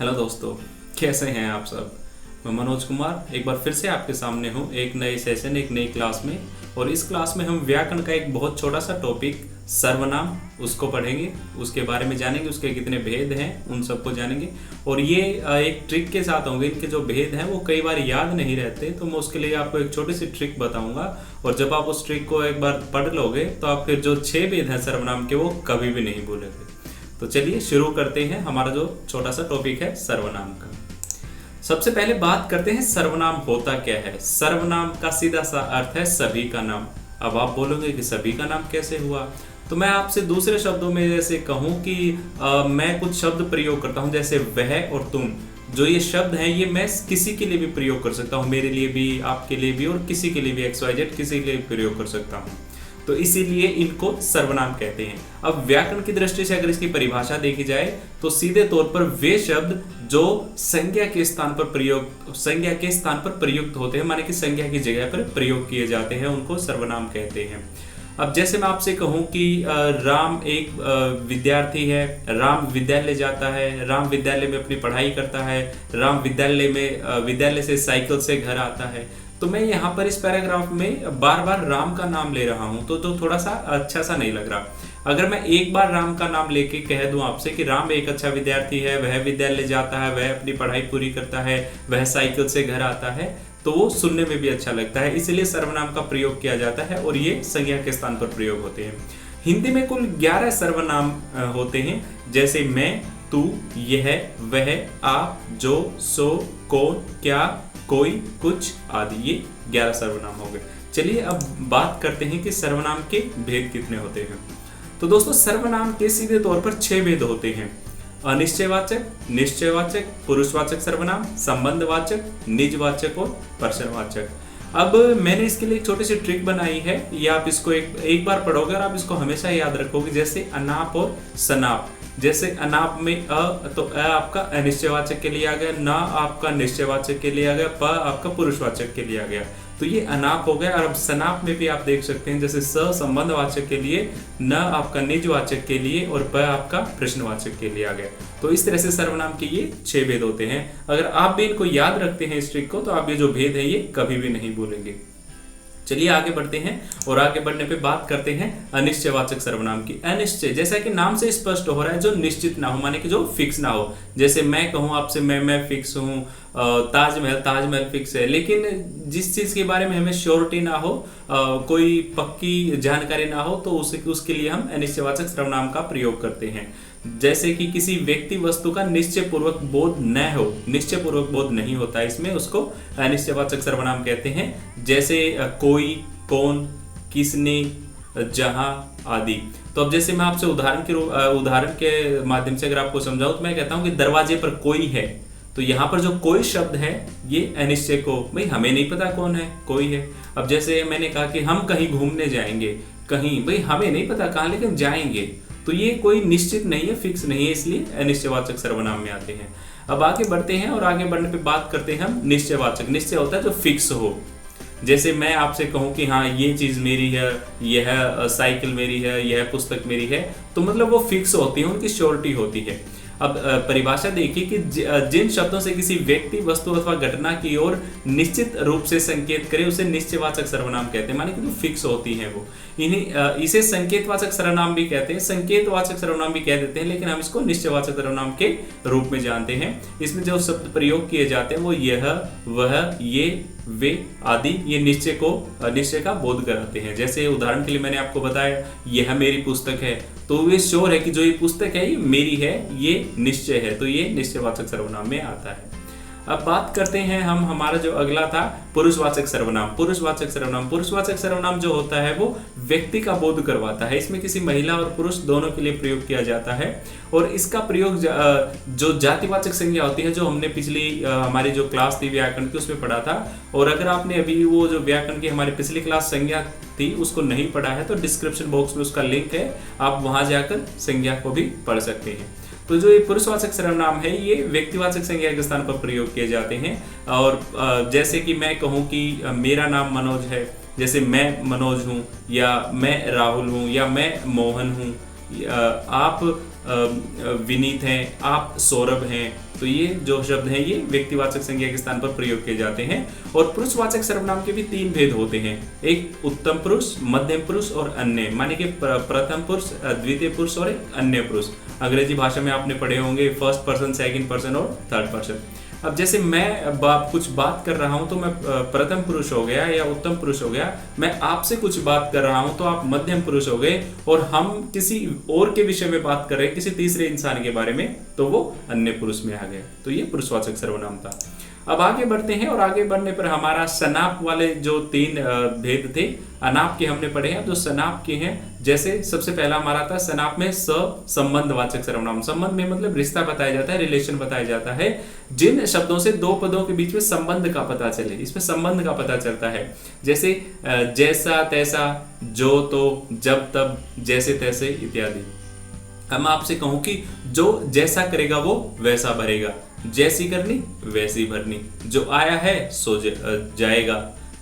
Hello दोस्तों, कैसे हैं आप सब। मैं मनोज कुमार एक बार फिर से आपके सामने हूँ एक नए सेशन एक नई क्लास में। और इस क्लास में हम व्याकरण का एक बहुत छोटा सा टॉपिक सर्वनाम उसको पढ़ेंगे, उसके बारे में जानेंगे, उसके कितने भेद हैं उन सबको जानेंगे। और ये एक ट्रिक के साथ होंगे। इनके जो भेद हैं वो कई बार याद नहीं रहते, तो मैं उसके लिए आपको एक छोटी सी ट्रिक बताऊंगा। और जब आप उस ट्रिक को एक बार पढ़ लोगे तो आप फिर जो 6 भेद हैं सर्वनाम के वो कभी भी नहीं भूलोगे। तो चलिए शुरू करते हैं। हमारा जो छोटा सा टॉपिक है सर्वनाम का। सबसे पहले बात करते हैं सर्वनाम होता क्या है। सर्वनाम का सीधा सा अर्थ है सभी का नाम। अब आप बोलोगे कि सभी का नाम कैसे हुआ, तो मैं आपसे दूसरे शब्दों में जैसे कहूं कि मैं कुछ शब्द प्रयोग करता हूं, जैसे वह और तुम। जो ये शब्द हैं ये मैं किसी के लिए भी प्रयोग कर सकता हूं, मेरे लिए भी, आपके लिए भी, और किसी के लिए भी, XYZ किसी के लिए भी प्रयोग कर सकता हूं। तो इसीलिए इनको सर्वनाम कहते हैं। अब व्याकरण की दृष्टि से अगर इसकी परिभाषा देखी जाए तो सीधे तौर पर वे शब्द जो संज्ञा के स्थान पर प्रयुक्त होते हैं, माने कि संज्ञा की जगह पर प्रयोग किए जाते हैं, उनको सर्वनाम कहते हैं। अब जैसे मैं आपसे कहूं कि राम एक विद्यार्थी है, राम विद्यालय जाता है, राम विद्यालय में अपनी पढ़ाई करता है, राम विद्यालय से साइकिल से घर आता है। तो मैं यहाँ पर इस पैराग्राफ में बार बार राम का नाम ले रहा हूँ तो थोड़ा सा अच्छा सा नहीं लग रहा। अगर मैं एक बार राम का नाम लेके कह दूं आपसे कि राम एक अच्छा विद्यार्थी है, वह विद्यालय जाता है, वह अपनी पढ़ाई पूरी करता है, वह साइकिल से घर आता है, तो वो सुनने में भी अच्छा लगता है। इसलिए सर्वनाम का प्रयोग किया जाता है और ये संज्ञा के स्थान पर प्रयोग होते हैं। हिंदी में कुल 11 सर्वनाम होते हैं, जैसे मैं, तू, यह, वह, आप, जो, सो, कौन, क्या, कोई, कुछ आदि। ये 11 सर्वनाम हो गए। चलिए अब बात करते हैं कि सर्वनाम के भेद कितने होते हैं। तो दोस्तों सर्वनाम के सीधे तौर पर 6 भेद होते हैं। अनिश्चयवाचक, निश्चयवाचक, पुरुषवाचक सर्वनाम, संबंधवाचक, निजवाचक और प्रश्नवाचक। अब मैंने इसके लिए एक छोटी सी ट्रिक बनाई है, ये आप इसको एक बार पढ़ोगे और आप इसको हमेशा याद रखोगे। जैसे अनाप और सनाप। जैसे अनाप में तो आपका अनिश्चयवाचक के लिए आ गया, ना आपका निश्चयवाचक के लिए आ गया, प आपका पुरुषवाचक के लिए आ गया, तो ये अनाप हो गया। और अब सनाप में भी आप देख सकते हैं, जैसे स संबंधवाचक के लिए, न आपका निजवाचक के लिए और प आपका प्रश्नवाचक के लिए आ गया। तो इस तरह से सर्वनाम के ये 6 भेद होते हैं। अगर आप भी इनको याद रखते हैं इस ट्रिक को, तो आप ये जो भेद है ये कभी भी नहीं भूलेंगे। चलिए आगे बढ़ते हैं और आगे बढ़ने पे बात करते हैं अनिश्चयवाचक सर्वनाम की। अनिश्चय, जैसा कि नाम से स्पष्ट हो रहा है, जो निश्चित ना हो, माने कि जो फिक्स ना हो। जैसे मैं कहूं आपसे मैं फिक्स हूं, ताजमहल फिक्स है, लेकिन जिस चीज के बारे में हमें श्योरिटी ना हो, कोई पक्की जानकारी ना हो, तो उसके लिए हम अनिश्चयवाचक सर्वनाम का प्रयोग करते हैं। जैसे कि किसी व्यक्ति वस्तु का निश्चय पूर्वक बोध न हो, निश्चय पूर्वक बोध नहीं होता इसमें, उसको अनिश्चयवाचक सर्वनाम कहते हैं। जैसे कोई, कौन, किसने, जहां आदि। तो अब जैसे मैं आपसे उदाहरण के माध्यम से अगर आपको समझाऊं, तो मैं कहता हूं कि दरवाजे पर कोई है, तो यहाँ पर जो कोई शब्द है ये अनिश्चय को, भाई हमें नहीं पता कौन है, कोई है। अब जैसे मैंने कहा कि हम कहीं घूमने जाएंगे, कहीं, भाई हमें नहीं पता कहाँ, लेकिन जाएंगे, तो ये कोई निश्चित नहीं है, फिक्स नहीं है, इसलिए अनिश्चयवाचक सर्वनाम में आते हैं। अब आगे बढ़ते हैं और आगे बढ़ने पे बात करते हैं हम निश्चयवाचक। निश्चय होता है जो फिक्स हो। जैसे मैं आपसे कहूं कि हाँ ये चीज मेरी है, यह साइकिल मेरी है, यह पुस्तक मेरी है, तो मतलब वो फिक्स होती है, उनकी श्योरिटी होती है। अब परिभाषा देखिए कि जिन शब्दों से किसी व्यक्ति, वस्तु अथवा घटना की ओर निश्चित रूप से संकेत करे उसे निश्चयवाचक सर्वनाम कहते हैं, माने कि जो फिक्स होती हैं वो। इसे संकेतवाचक सर्वनाम भी कहते हैं, संकेतवाचक सर्वनाम भी कह देते हैं, लेकिन हम इसको निश्चयवाचक सर्वनाम के रूप में जानते हैं। इसमें जो शब्द प्रयोग किए जाते हैं वो यह, वह, ये, वे आदि, ये निश्चय का बोध कराते हैं। जैसे उदाहरण के लिए मैंने आपको बताया यह मेरी पुस्तक है, तो ये श्योर है कि जो ये पुस्तक है ये मेरी है, ये निश्चय है, तो ये निश्चयवाचक सर्वनाम में आता है। अब बात करते हैं हम, हमारा जो अगला था पुरुषवाचक सर्वनाम। पुरुषवाचक सर्वनाम जो होता है वो व्यक्ति का बोध करवाता है। इसमें किसी महिला और पुरुष दोनों के लिए प्रयोग किया जाता है। और इसका प्रयोग जो जातिवाचक संज्ञा होती है, जो हमने पिछली हमारी जो क्लास थी व्याकरण की उसमें पढ़ा था। और अगर आपने अभी वो जो व्याकरण की हमारी पिछली क्लास संज्ञा थी उसको नहीं पढ़ा है, तो डिस्क्रिप्शन बॉक्स में उसका लिंक है, आप वहां जाकर संज्ञा को भी पढ़ सकते हैं। तो जो ये पुरुषवाचक सर्वनाम है ये व्यक्तिवाचक संज्ञा के स्थान पर प्रयोग किए जाते हैं। और जैसे कि मैं कहूँ कि मेरा नाम मनोज है, जैसे मैं मनोज हूँ, या मैं राहुल हूँ, या मैं मोहन हूँ, आप विनीत हैं, आप सौरभ हैं, तो ये जो शब्द हैं ये व्यक्तिवाचक संज्ञा के स्थान पर प्रयोग किए जाते हैं। और पुरुषवाचक सर्वनाम के भी 3 भेद होते हैं, एक उत्तम पुरुष, मध्यम पुरुष और अन्य, माने कि प्रथम पुरुष, द्वितीय पुरुष और एक अन्य पुरुष। अंग्रेजी भाषा में आपने पढ़े होंगे फर्स्ट पर्सन, सेकंड पर्सन और थर्ड पर्सन। अब जैसे मैं कुछ बात कर रहा हूं तो मैं प्रथम पुरुष हो गया या उत्तम पुरुष हो गया, मैं आपसे कुछ बात कर रहा हूं तो आप मध्यम पुरुष हो गए, और हम किसी और के विषय में बात कर रहे हैं, किसी तीसरे इंसान के बारे में, तो वो अन्य पुरुष में आ गए। तो ये पुरुषवाचक सर्वनाम था। अब आगे बढ़ते हैं, और आगे बढ़ने पर हमारा सनाप वाले जो 3 भेद थे, अनाप के हमने पढ़े हैं। तो सनाप के हैं, जैसे सबसे पहला हमारा था सनाप में संबंधवाचक सर्वनाम। संबंध में मतलब रिश्ता बताया जाता है, रिलेशन बताया जाता है, जिन शब्दों से 2 पदों के बीच में संबंध का पता चले, इसमें संबंध का पता चलता है। जैसे जैसा तैसा, जो तो, जब तब, जैसे तैसे इत्यादि। हम आपसे कहूं कि जो जैसा करेगा वो वैसा भरेगा, जैसी करनी वैसी भरनी, जो आया है सो जाएगा।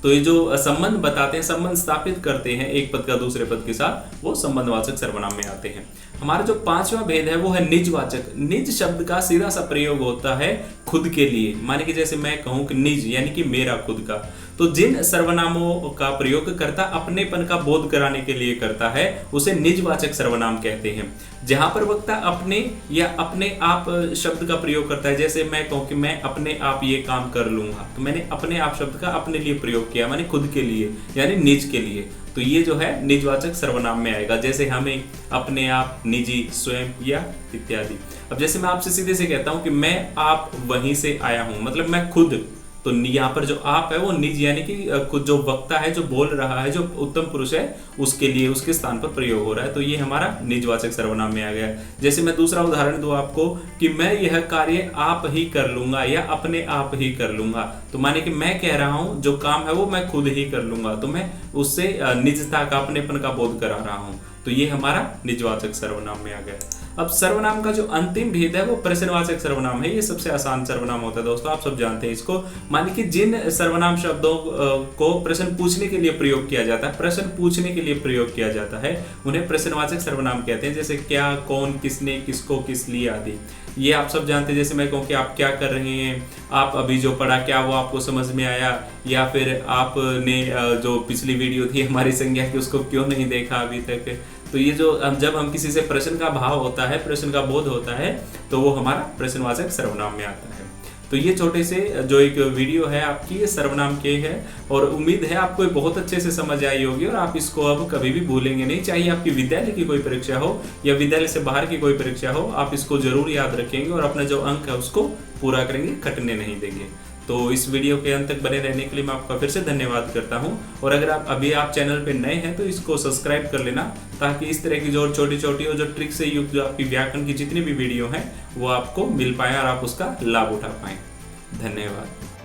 तो ये जो संबंध बताते हैं, संबंध स्थापित करते हैं एक पद का दूसरे पद के साथ, वो संबंधवाचक सर्वनाम में आते हैं। हमारा जो 5वां भेद है वो है निजवाचक। निज शब्द का सीधा सा प्रयोग होता है खुद के लिए, माने कि जैसे मैं कहूं कि निज यानी कि मेरा खुद का, तो जिन सर्वनामों का प्रयोग करता अपनेपन का बोध कराने के लिए करता है उसे निजवाचक सर्वनाम कहते हैं। जहां पर वक्ता अपने या अपने आप शब्द का प्रयोग करता है, जैसे मैं कहूं कि मैं अपने आप ये काम कर लूंगा, तो मैंने अपने आप शब्द का अपने लिए प्रयोग किया, माने खुद के लिए यानी निज के लिए, तो ये जो है निजवाचक सर्वनाम में आएगा। जैसे हमें, अपने आप, निजी, स्वयं या इत्यादि। अब जैसे मैं आपसे सीधे से कहता हूं कि मैं आप वहीं से आया हूं, मतलब मैं खुद, तो यहाँ पर जो आप है वो निज यानी कि खुद जो वक्ता है, जो बोल रहा है, जो उत्तम पुरुष है, उसके लिए, उसके स्थान पर प्रयोग हो रहा है, तो ये हमारा निजवाचक सर्वनाम में आ गया। जैसे मैं दूसरा उदाहरण दूं आपको कि मैं यह कार्य आप ही कर लूंगा या अपने आप ही कर लूंगा, तो माने कि मैं कह रहा हूं जो काम है वो मैं खुद ही कर लूंगा, तो मैं उससे निजता का, अपनेपन का बोध करा रहा हूं, तो ये हमारा निजवाचक सर्वनाम में आ गया। अब सर्वनाम का जो अंतिम भेद है वो प्रश्नवाचक सर्वनाम है। ये सबसे आसान सर्वनाम होता है दोस्तों, आप सब जानते हैं इसको। मानिए कि जिन सर्वनाम शब्दों को प्रश्न पूछने के लिए प्रयोग किया जाता है, प्रश्न पूछने के लिए प्रयोग किया जाता है, उन्हें प्रश्नवाचक सर्वनाम कहते हैं। जैसे क्या, कौन, किसने, किसको, किस लिए आदि, ये आप सब जानते हैं। जैसे मैं कहूँ कि आप क्या कर रहे हैं, आप अभी जो पढ़ा क्या वो आपको समझ में आया, या फिर आपने जो पिछली वीडियो थी हमारी संज्ञा की उसको क्यों नहीं देखा अभी तक। तो ये जो जब हम किसी से प्रश्न का भाव होता है, प्रश्न का बोध होता है, तो वो हमारा प्रश्नवाचक सर्वनाम में आता है। तो ये छोटे से जो एक वीडियो है आपकी, ये सर्वनाम के है, और उम्मीद है आपको बहुत अच्छे से समझ आई होगी और आप इसको अब कभी भी भूलेंगे नहीं। चाहे आपकी विद्यालय की कोई परीक्षा हो या विद्यालय से बाहर की कोई परीक्षा हो, आप इसको जरूर याद रखेंगे और अपना जो अंक है उसको पूरा करेंगे, कटने नहीं देंगे। तो इस वीडियो के अंत तक बने रहने के लिए मैं आपका फिर से धन्यवाद करता हूं, और अगर आप चैनल पे नए हैं तो इसको सब्सक्राइब कर लेना, ताकि इस तरह की जो छोटी-छोटी और जो ट्रिक से युक्त जो आपकी व्याकरण की जितनी भी वीडियो हैं वो आपको मिल पाए और आप उसका लाभ उठा पाएं। धन्यवाद।